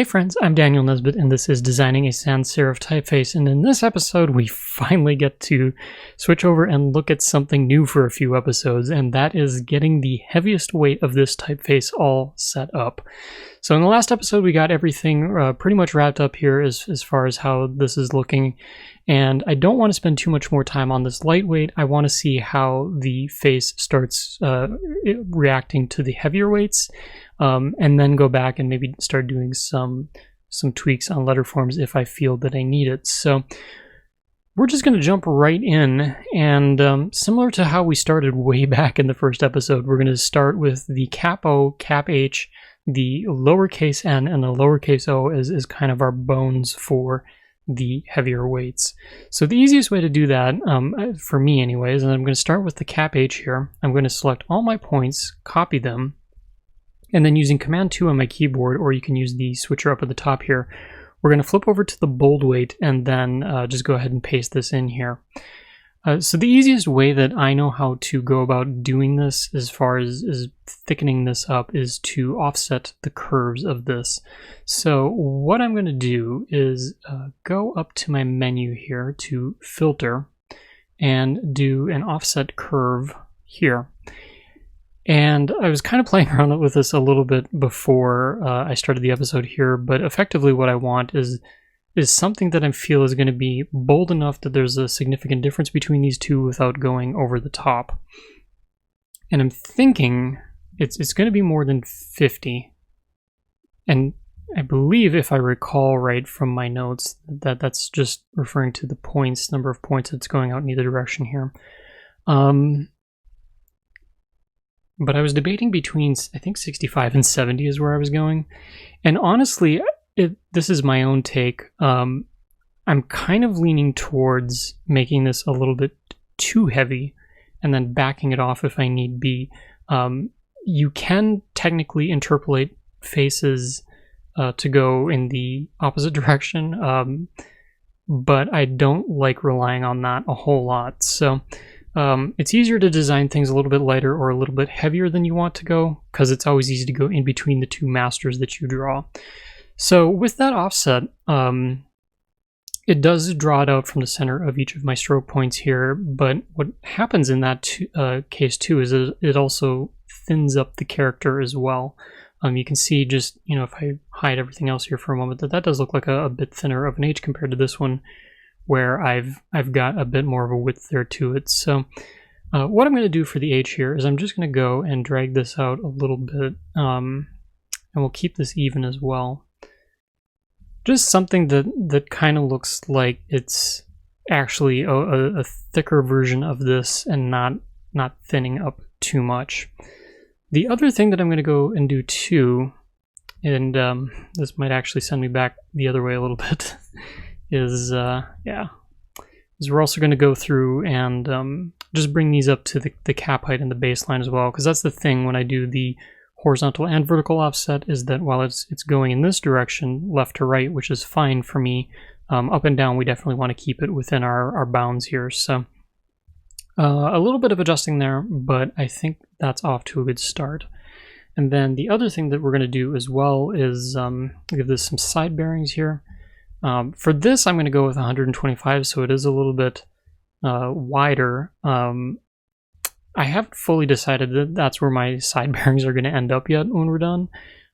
Hey friends, I'm Daniel Nesbitt, and this is Designing a Sans Serif Typeface, and in this episode we finally get to switch over and look at something new for a few episodes, and that is getting the heaviest weight of this typeface all set up. So in the last episode we got everything pretty much wrapped up here as far as how this is looking, and I don't want to spend too much more time on this lightweight. I want to see how the face starts reacting to the heavier weights. And then go back and maybe start doing some tweaks on letterforms if I feel that I need it. So we're just going to jump right in, and similar to how we started way back in the first episode, we're going to start with the cap O, cap H, the lowercase n, and the lowercase o is kind of our bones for the heavier weights. So the easiest way to do that, for me anyways, and I'm going to start with the cap H here. I'm going to select all my points, copy them, and then using Command 2 on my keyboard, or you can use the switcher up at the top here, we're going to flip over to the bold weight and then just go ahead and paste this in here. So the easiest way that I know how to go about doing this as far as thickening this up is to offset the curves of this. So what I'm going to do is go up to my menu here to Filter and do an offset curve here. And I was kind of playing around with this a little bit before I started the episode here, but effectively what I want is something that I feel is going to be bold enough that there's a significant difference between these two without going over the top. And I'm thinking it's going to be more than 50. And I believe, if I recall right from my notes, that's just referring to the points, number of points that's going out in either direction here. But I was debating between, I think 65 and 70 is where I was going. And honestly, this is my own take. I'm kind of leaning towards making this a little bit too heavy and then backing it off if I need be. You can technically interpolate faces to go in the opposite direction, but I don't like relying on that a whole lot. So it's easier to design things a little bit lighter or a little bit heavier than you want to go, because it's always easy to go in between the two masters that you draw. So with that offset, it does draw it out from the center of each of my stroke points here, but what happens in that case too is it also thins up the character as well. You can see just, if I hide everything else here for a moment, that does look like a bit thinner of an H compared to this one, where I've got a bit more of a width there to it. So what I'm going to do for the H here is I'm just going to go and drag this out a little bit, and we'll keep this even as well. Just something that kind of looks like it's actually a thicker version of this and not thinning up too much. The other thing that I'm going to go and do too, and this might actually send me back the other way a little bit, is we're also going to go through and just bring these up to the cap height and the baseline as well, because that's the thing when I do the horizontal and vertical offset, is that while it's going in this direction, left to right, which is fine for me, up and down we definitely want to keep it within our bounds here. So a little bit of adjusting there, but I think that's off to a good start. And then the other thing that we're going to do as well is give this some side bearings here. For this, I'm going to go with 125, so it is a little bit wider. I haven't fully decided that that's where my side bearings are going to end up yet when we're done,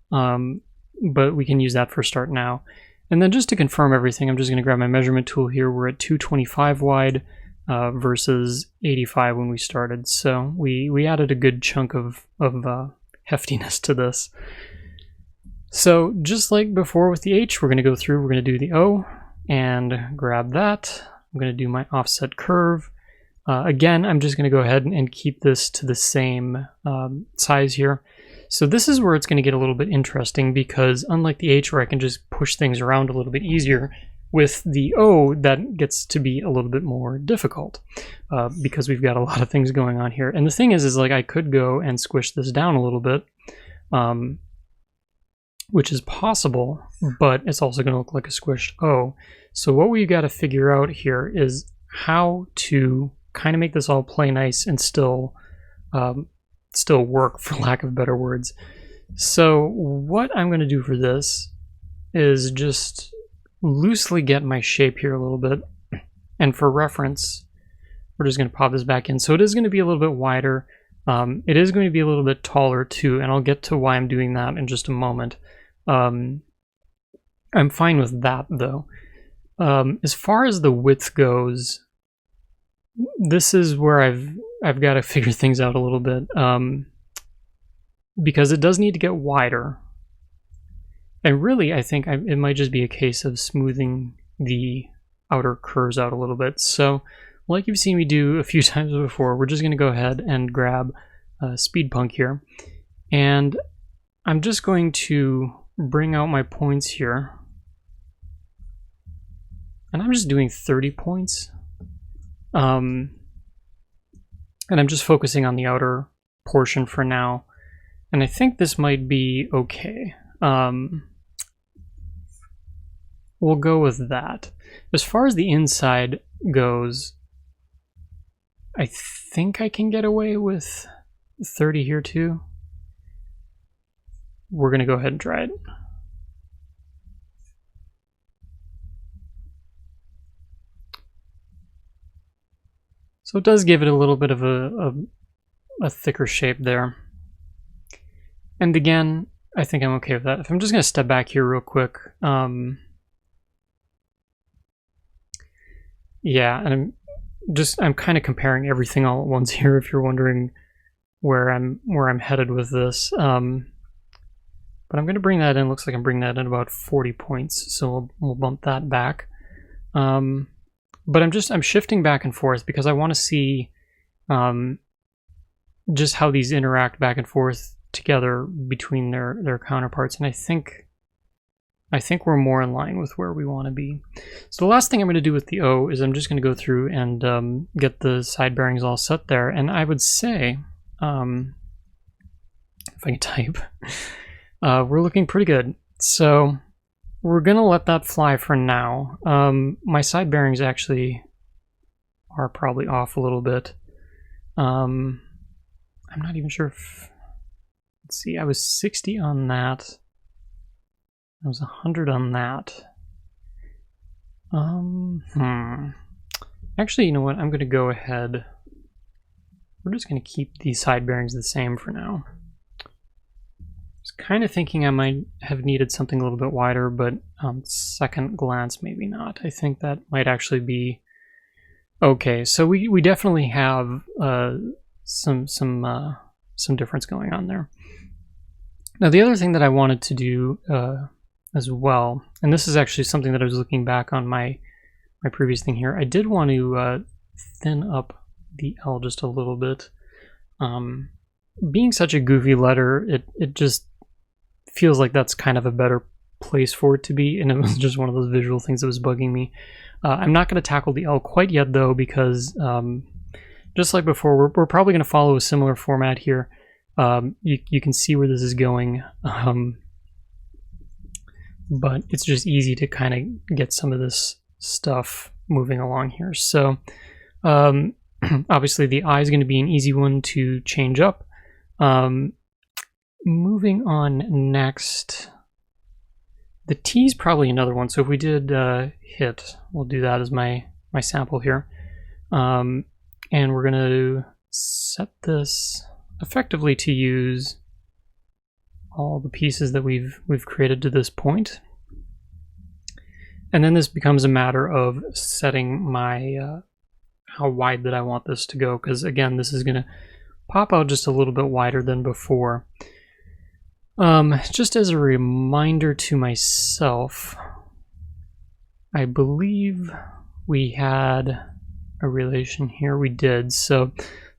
but we can use that for start now. And then just to confirm everything, I'm just going to grab my measurement tool here. We're at 225 wide versus 85 when we started, so we added a good chunk of heftiness to this. So just like before with the H, we're going to go through, we're going to do the O and grab that. I'm going to do my offset curve. Again, I'm just going to go ahead and keep this to the same size here. So this is where it's going to get a little bit interesting, because unlike the H where I can just push things around a little bit easier, with the O that gets to be a little bit more difficult because we've got a lot of things going on here. And the thing is like I could go and squish this down a little bit, which is possible, but it's also going to look like a squished O. So what we got to figure out here is how to kind of make this all play nice and still work, for lack of better words. So what I'm going to do for this is just loosely get my shape here a little bit. And for reference, we're just going to pop this back in. So it is going to be a little bit wider. It is going to be a little bit taller too, and I'll get to why I'm doing that in just a moment. I'm fine with that though. As far as the width goes, this is where I've got to figure things out a little bit, because it does need to get wider. And really, I think it might just be a case of smoothing the outer curves out a little bit. So, like you've seen me do a few times before, we're just going to go ahead and grab Speed Punk here. And I'm just going to bring out my points here. And I'm just doing 30 points. And I'm just focusing on the outer portion for now. And I think this might be okay. We'll go with that. As far as the inside goes, I think I can get away with 30 here too. We're going to go ahead and try it. So it does give it a little bit of a thicker shape there. And again, I think I'm okay with that. If I'm just going to step back here real quick. Yeah, and I'm kind of comparing everything all at once here if you're wondering where I'm headed with this. But I'm going to bring that in. Looks like I'm bringing that in about 40 points, so we'll bump that back. But I'm shifting back and forth because I want to see just how these interact back and forth together between their counterparts, and I think we're more in line with where we want to be. So the last thing I'm going to do with the O is I'm just going to go through and get the side bearings all set there, and I would say, if I can type, we're looking pretty good. So we're going to let that fly for now. My side bearings actually are probably off a little bit. I'm not even sure if... Let's see, I was 60 on that. I was 100 on that. Actually, you know what? I'm going to go ahead. We're just going to keep these side bearings the same for now. I was kind of thinking I might have needed something a little bit wider, but second glance, maybe not. I think that might actually be okay. So we definitely have some difference going on there. Now, the other thing that I wanted to do as well, and this is actually something that I was looking back on my previous thing here, I did want to thin up the L just a little bit. Being such a goofy letter, it just feels like that's kind of a better place for it to be, and it was just one of those visual things that was bugging me. I'm not going to tackle the L quite yet, though, because just like before, we're probably going to follow a similar format here. You can see where this is going, but it's just easy to kind of get some of this stuff moving along here. So obviously the I is going to be an easy one to change up. Moving on next, the T is probably another one. So if we did hit, we'll do that as my sample here. And we're going to set this effectively to use all the pieces that we've created to this point. And then this becomes a matter of setting my how wide that I want this to go, because again, this is going to pop out just a little bit wider than before. Just as a reminder to myself, I believe we had a relation here. We did. So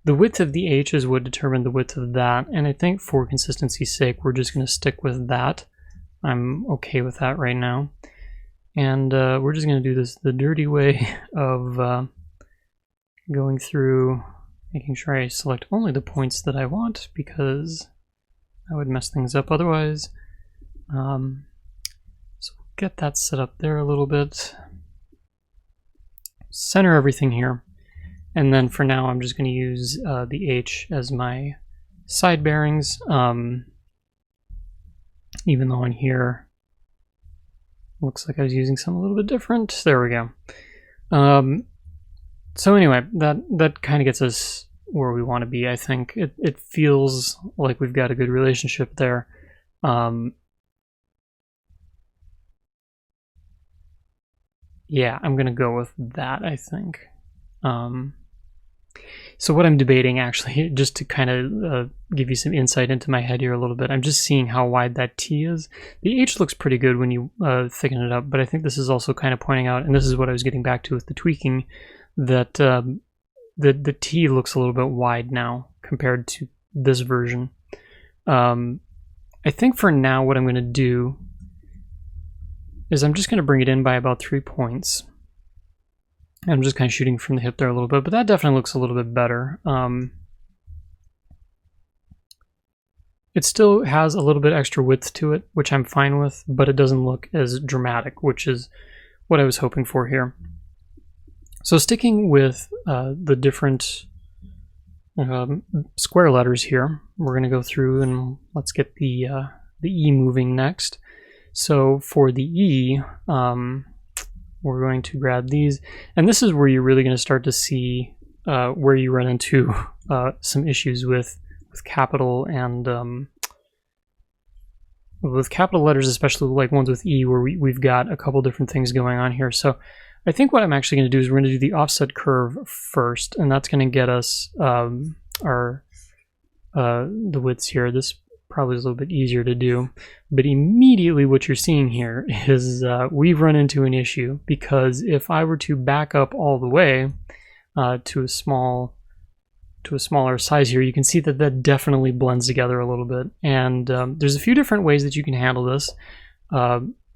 the width of the H's would determine the width of that, and I think for consistency's sake, we're just going to stick with that. I'm okay with that right now. And we're just going to do this the dirty way of going through, making sure I select only the points that I want, because I would mess things up otherwise. So we'll get that set up there a little bit. Center everything here. And then for now, I'm just going to use the H as my side bearings, even though on here Looks like I was using something a little bit different. There we go. So anyway, that kind of gets us where we want to be, I think. It feels like we've got a good relationship there. Yeah, I'm gonna go with that, I think. So what I'm debating, actually, just to kind of give you some insight into my head here a little bit, I'm just seeing how wide that T is. The H looks pretty good when you thicken it up, but I think this is also kind of pointing out, and this is what I was getting back to with the tweaking, that the T looks a little bit wide now compared to this version. I think for now what I'm going to do is I'm just going to bring it in by about 3 points. I'm just kind of shooting from the hip there a little bit, but that definitely looks a little bit better. It still has a little bit extra width to it, which I'm fine with, but it doesn't look as dramatic, which is what I was hoping for here. So sticking with the different square letters here, we're going to go through and let's get the E moving next. So for the E, we're going to grab these, and this is where you're really going to start to see where you run into some issues with capital and with capital letters, especially like ones with E, where we've got a couple different things going on here. So I think what I'm actually going to do is we're going to do the offset curve first, and that's going to get us the widths here. This probably is a little bit easier to do, but immediately what you're seeing here is we've run into an issue, because if I were to back up all the way to a smaller size here, you can see that that definitely blends together a little bit. And there's a few different ways that you can handle this.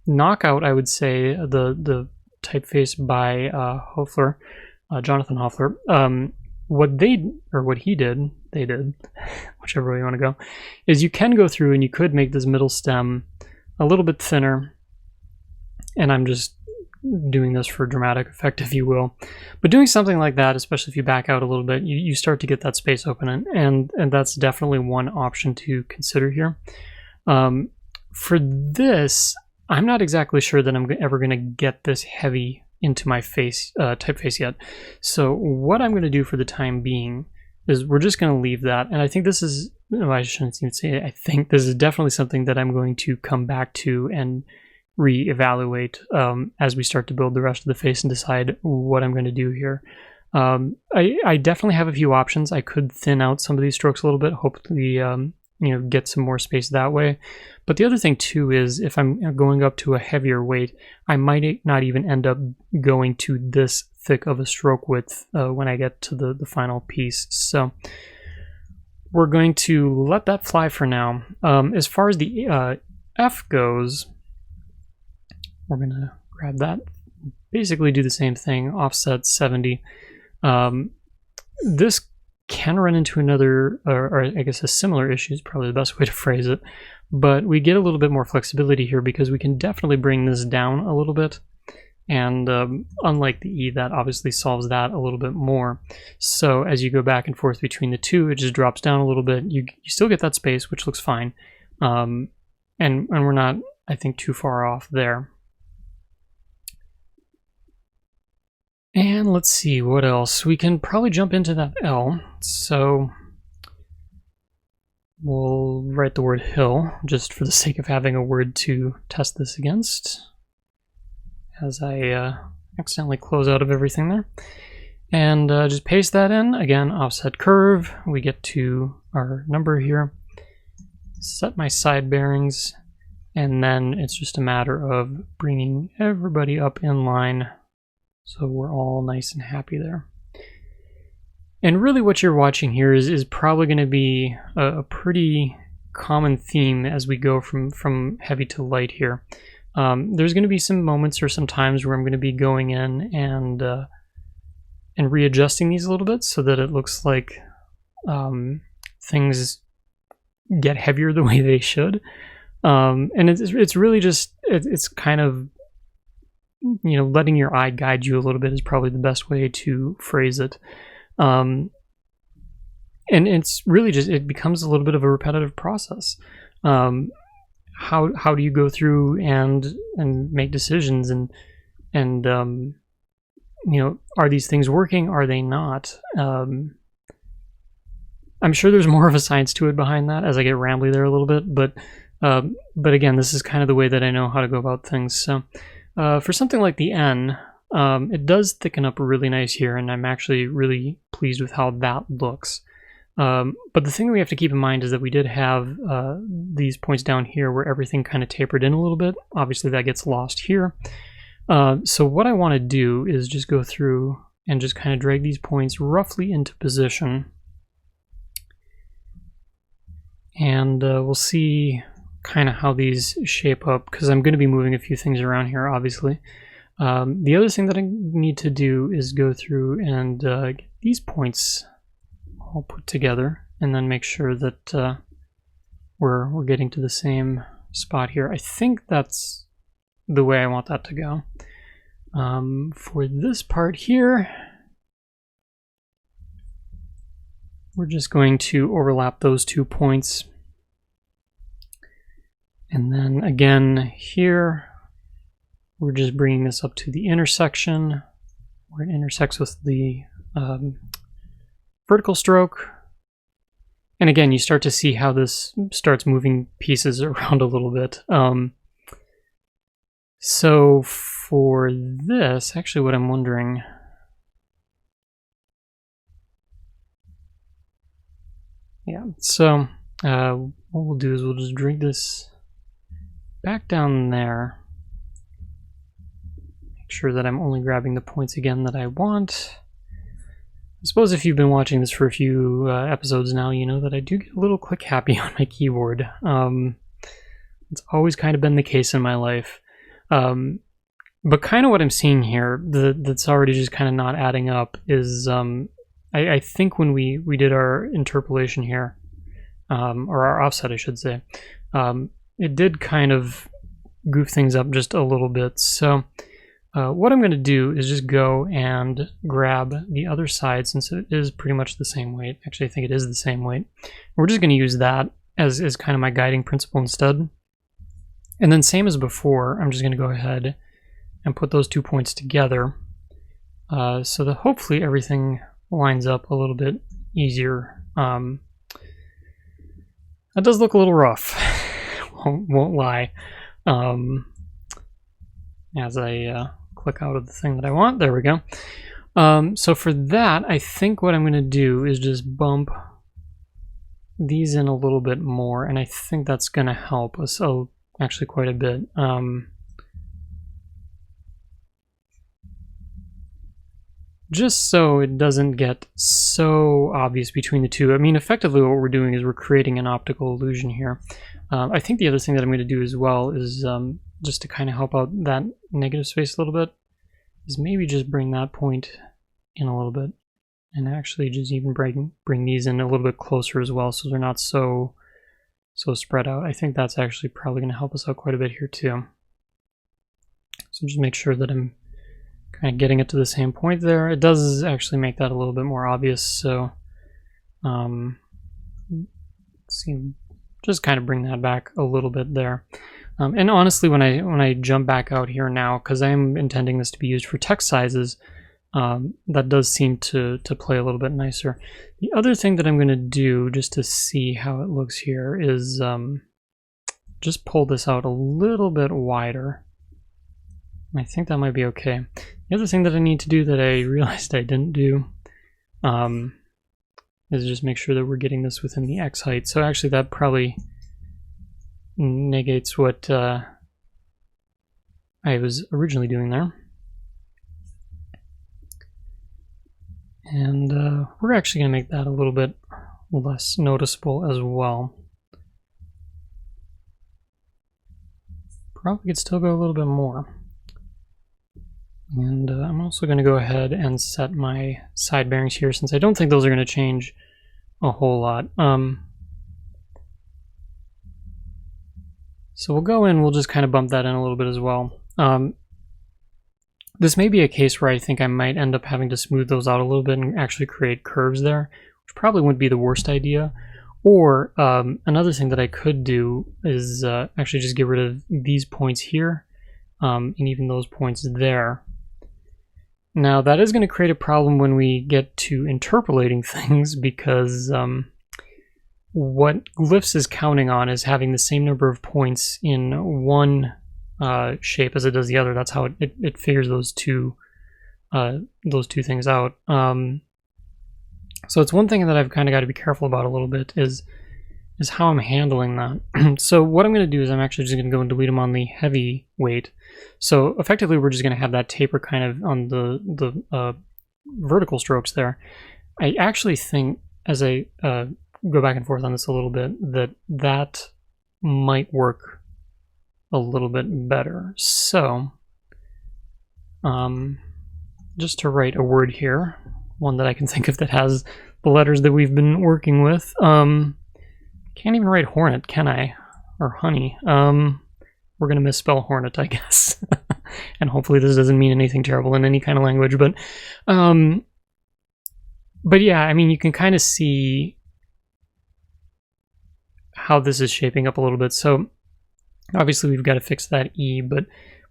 Knockout, I would say, the typeface by Hoefler, Jonathan Hoefler. What he did, whichever way you want to go, is you can go through and you could make this middle stem a little bit thinner, and I'm just doing this for dramatic effect, if you will. But doing something like that, especially if you back out a little bit, you start to get that space open, and that's definitely one option to consider here. For this, I'm not exactly sure that I'm ever going to get this heavy into my face typeface yet. So what I'm going to do for the time being is we're just going to leave that. And I think this is, no, I shouldn't even say it. I think this is definitely something that I'm going to come back to and reevaluate as we start to build the rest of the face and decide what I'm going to do here. I definitely have a few options. I could thin out some of these strokes a little bit, hopefully get some more space that way. But the other thing too is if I'm going up to a heavier weight, I might not even end up going to this thick of a stroke width when I get to the final piece. So we're going to let that fly for now. As far as the F goes, we're going to grab that, basically do the same thing, offset 70. This can run into another, or I guess a similar issue is probably the best way to phrase it, but we get a little bit more flexibility here because we can definitely bring this down a little bit, and unlike the E, that obviously solves that a little bit more. So as you go back and forth between the two, it just drops down a little bit. You still get that space, which looks fine, and we're not, I think, too far off there. And let's see, what else? We can probably jump into that L. So we'll write the word hill, just for the sake of having a word to test this against, as I accidentally close out of everything there. And just paste that in. Again, offset curve. We get to our number here. Set my side bearings. And then it's just a matter of bringing everybody up in line, so we're all nice and happy there. And really what you're watching here is probably going to be a pretty common theme as we go from heavy to light here. There's going to be some moments or some times where I'm going to be going in and readjusting these a little bit so that it looks like things get heavier the way they should. And it's really just, it's kind of, letting your eye guide you a little bit is probably the best way to phrase it. And it's really just, it becomes a little bit of a repetitive process. how do you go through and make decisions and you know, are these things working? Are they not? I'm sure there's more of a science to it behind that as I get rambly there a little bit, but again, this is kind of the way that I know how to go about things. So for something like the N, it does thicken up really nice here, and I'm actually really pleased with how that looks. But the thing that we have to keep in mind is that we did have these points down here where everything kind of tapered in a little bit. Obviously that gets lost here. So what I want to do is just go through and just kind of drag these points roughly into position. And we'll see kind of how these shape up, because I'm going to be moving a few things around here, obviously. The other thing that I need to do is go through and get these points all put together, and then make sure that we're getting to the same spot here. I think that's the way I want that to go. For this part here, we're just going to overlap those 2 points. And then again here, we're just bringing this up to the intersection where it intersects with the vertical stroke. And again, you start to see how this starts moving pieces around a little bit. So for this, actually what I'm wondering, yeah, so what we'll do is we'll just drag this back down there. Make sure that I'm only grabbing the points again that I want. I suppose if you've been watching this for a few episodes now, you know that I do get a little click happy on my keyboard. It's always kind of been the case in my life. But kind of what I'm seeing here that's already just kind of not adding up is I think when we did our interpolation here, or our offset I should say, it did kind of goof things up just a little bit. So what I'm going to do is just go and grab the other side, since it is pretty much the same weight. Actually, I think it is the same weight. We're just going to use that as kind of my guiding principle instead. And then same as before, I'm just going to go ahead and put those 2 points together so that hopefully everything lines up a little bit easier. That does look a little rough, won't lie. As I click out of the thing that I want, there we go. So for that, I think what I'm going to do is just bump these in a little bit more, and I think that's going to help us actually quite a bit. Just so it doesn't get so obvious between the two. I mean, effectively what we're doing is we're creating an optical illusion here. I think the other thing that I'm going to do as well is just to kind of help out that negative space a little bit, is maybe just bring that point in a little bit, and actually just even bring these in a little bit closer as well, so they're not so spread out. I think that's actually probably going to help us out quite a bit here too. So just make sure that I'm kind of getting it to the same point there. It does actually make that a little bit more obvious, so let's see, just kind of bring that back a little bit there. And honestly, when I jump back out here now, because I'm intending this to be used for text sizes, that does seem to play a little bit nicer. The other thing that I'm going to do, just to see how it looks here, is just pull this out a little bit wider. I think that might be okay. The other thing that I need to do that I realized I didn't do is just make sure that we're getting this within the X height. So actually that probably negates what I was originally doing there. And we're actually going to make that a little bit less noticeable as well. Probably could still go a little bit more. And I'm also going to go ahead and set my side bearings here, since I don't think those are going to change a whole lot. So we'll go in, we'll just kind of bump that in a little bit as well. This may be a case where I think I might end up having to smooth those out a little bit and actually create curves there, which probably wouldn't be the worst idea. Or another thing that I could do is actually just get rid of these points here and even those points there. Now that is going to create a problem when we get to interpolating things, because what glyphs is counting on is having the same number of points in one shape as it does the other. That's how it figures those two things out. So it's one thing that I've kind of got to be careful about a little bit is how I'm handling that. So what I'm going to do is I'm actually just going to go and delete them on the heavy weight. So effectively we're just going to have that taper kind of on the vertical strokes there. I actually think, as I go back and forth on this a little bit, that might work a little bit better. So just to write a word here, one that I can think of that has the letters that we've been working with. Can't even write hornet, can I? Or honey. We're gonna misspell hornet, I guess. And hopefully this doesn't mean anything terrible in any kind of language, but yeah, I mean, you can kind of see how this is shaping up a little bit. So obviously we've got to fix that E, but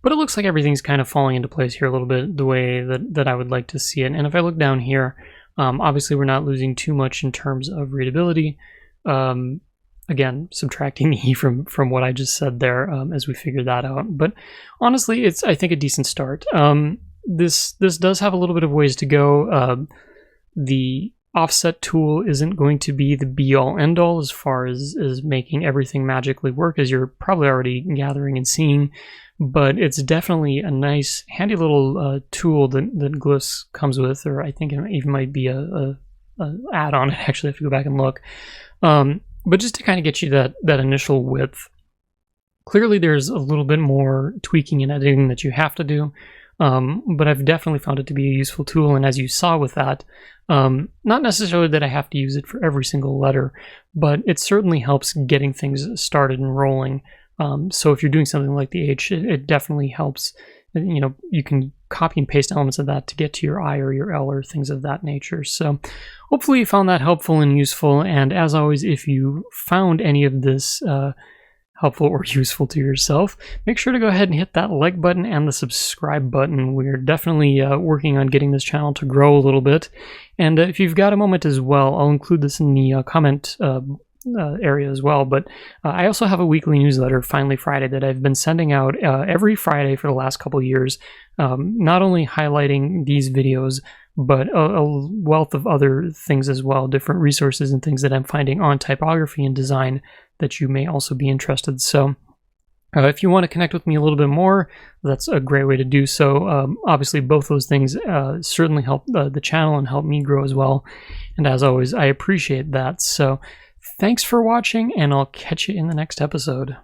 it looks like everything's kind of falling into place here a little bit the way that I would like to see it. And if I look down here, obviously we're not losing too much in terms of readability. Again, subtracting E from what I just said there as we figure that out. But honestly, it's, I think, a decent start. This does have a little bit of ways to go. The offset tool isn't going to be the be-all end-all as far as making everything magically work, as you're probably already gathering and seeing, but it's definitely a nice, handy little tool that Glyphs comes with, or I think it even might be a add-on. I actually have to go back and look. But just to kind of get you that initial width. Clearly there's a little bit more tweaking and editing that you have to do, but I've definitely found it to be a useful tool, and as you saw with that, not necessarily that I have to use it for every single letter, but it certainly helps getting things started and rolling. So if you're doing something like the H, it definitely helps. You know, you can copy and paste elements of that to get to your I or your L or things of that nature. So hopefully you found that helpful and useful, and as always, if you found any of this helpful or useful to yourself, make sure to go ahead and hit that like button and the subscribe button. We're definitely working on getting this channel to grow a little bit, and if you've got a moment as well, I'll include this in the comment area as well, but I also have a weekly newsletter, Finally Friday, that I've been sending out every Friday for the last couple years, not only highlighting these videos, but a wealth of other things as well, different resources and things that I'm finding on typography and design that you may also be interested. So if you want to connect with me a little bit more, that's a great way to do so. Obviously, both those things certainly help the channel and help me grow as well. And as always, I appreciate that. So thanks for watching, and I'll catch you in the next episode.